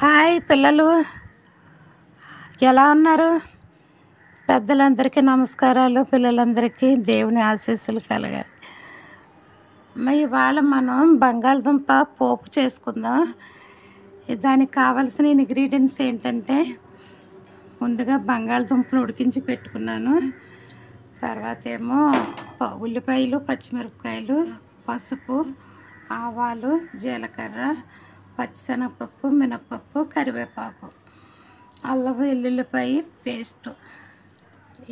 Hi పిల్లలు, ఎలా ఉన్నారు? పెద్దలందరికీ నమస్కారాలు, పిల్లలందరికీ దేవుని ఆశీస్సులు కలగాలి. ఇవాళ మనం బంగాళదుంప పోపు చేసుకుందాం. దానికి కావాల్సిన ఇంగ్రీడియంట్స్ ఏంటంటే, ముందుగా బంగాళదుంపను ఉడికించి పెట్టుకున్నాను. తర్వాత ఏమో ఉల్లిపాయలు, పచ్చిమిరపకాయలు, పసుపు, ఆవాలు, జీలకర్ర, పచ్చిశనగపప్పు, మినపప్పు, కరివేపాకు, అల్లం వెల్లుల్లిపాయ పేస్టు.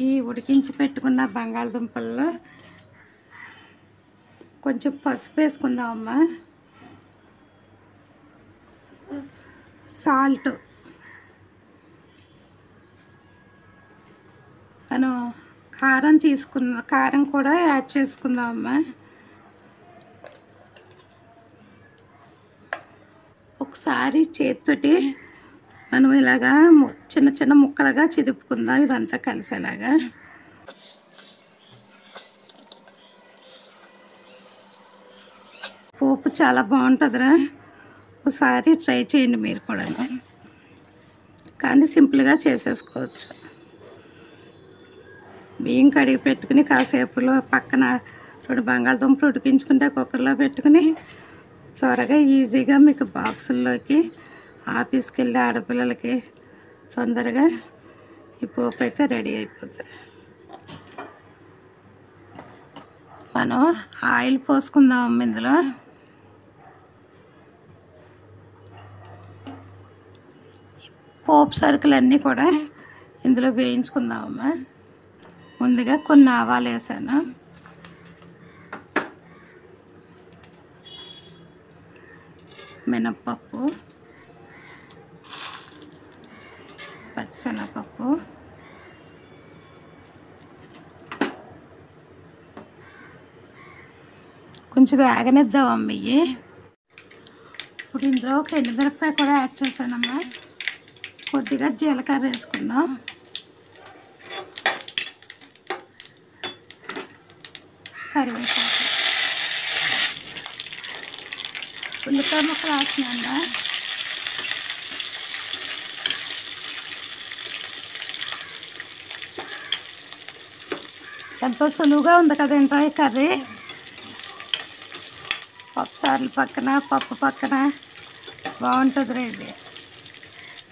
ఈ ఉడికించి పెట్టుకున్న బంగాళదుంపల్లో కొంచెం పసుపు వేసుకుందామమ్మా. సాల్ట్, మనం కారం కూడా యాడ్ చేసుకుందామమ్మా. ఒకసారి చేతితోటి మనం ఇలాగా చిన్న చిన్న ముక్కలుగా చిదుపుకుందాం, ఇదంతా కలిసేలాగా. పోపు చాలా బాగుంటుందిరా, ఒకసారి ట్రై చేయండి మీరు కూడా. కానీ సింపుల్గా చేసేసుకోవచ్చు. బియ్యం కడిగి పెట్టుకుని కాసేపులో పక్కన 2 బంగాళదుంపలు ఉడికించుకుంటే కుక్కర్లో పెట్టుకుని త్వరగా ఈజీగా మీకు బాక్సుల్లోకి, ఆఫీస్కి వెళ్ళే ఆడపిల్లలకి తొందరగా ఈ పోపు అయితే రెడీ అయిపోతుంది. మనం ఆయిల్ పోసుకుందాం. ఇందులో పోపు సరుకులన్నీ కూడా ఇందులో వేయించుకుందామమ్మా. ముందుగా కొన్ని ఆవాలు వేసాను, మినప్పప్పు, పచ్చిశనగపప్పు, కొంచెం వేగనిద్దామమ్మ. ఇప్పుడు ఇందులో ఒక ఎండుమిరపకాయ కూడా యాడ్ చేశానమ్మా. కొద్దిగా జీలకర్ర వేసుకుందాం, కరివేపాకు, ఉల్లిపాయ ముక్కలు వేస్తున్నాను. ఎంతో సులువుగా ఉంది కదేంటో ఈ కర్రీ. పప్పుచారుల పక్కన, పప్పు పక్కన బాగుంటుంది రండి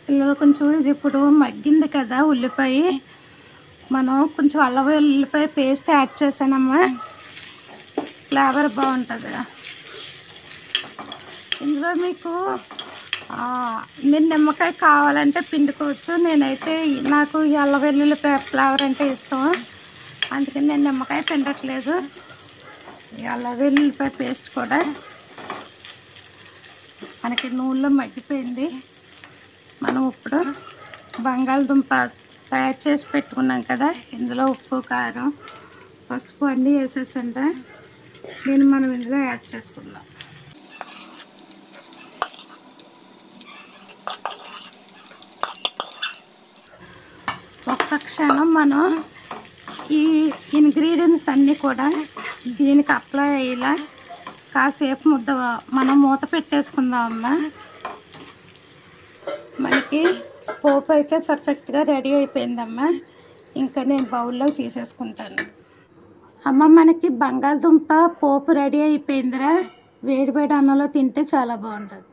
పిల్లలు. కొంచెం ఇది ఇప్పుడు మగ్గింది కదా ఉల్లిపాయ, మనం కొంచెం అల్లం వెల్లుల్లిపాయ పేస్ట్ యాడ్ చేసానమ్మా. ఫ్లేవర్ బాగుంటుంది. ఇందులో మీకు మీరు నిమ్మకాయ కావాలంటే పిండుకోవచ్చు. నేనైతే నాకు ఈ అల్లం వెల్లుల్లిపాయ ఫ్లేవర్ అంటే ఇష్టం, అందుకని నేను నిమ్మకాయ పిండట్లేదు. ఈ అల్లం వెల్లుల్లిపాయ పేస్ట్ కూడా మనకి నూనెలో మగ్గిపోయింది. మనం ఇప్పుడు బంగాళదుంప తయారు చేసి పెట్టుకున్నాం కదా, ఇందులో ఉప్పు, కారం, పసుపు అన్నీ వేసేసంట. దీన్ని మనం ఇందులో యాడ్ చేసుకుందాం. ఒక్క క్షణం మనం ఈ ఇంగ్రీడియంట్స్ అన్నీ కూడా దీనికి అప్లై అయ్యేలా కాసేపు మనం మూత పెట్టేసుకుందామమ్మా. మనకి పోపు అయితే పర్ఫెక్ట్గా రెడీ అయిపోయిందమ్మా. ఇంకా నేను బౌల్లో తీసేసుకుంటాను. అమ్మ, మనకి బంగాళదుంప పోపు రెడీ అయిపోయిందిరా. వేడి వేడి అన్నంలో తింటే చాలా బాగుంటుంది.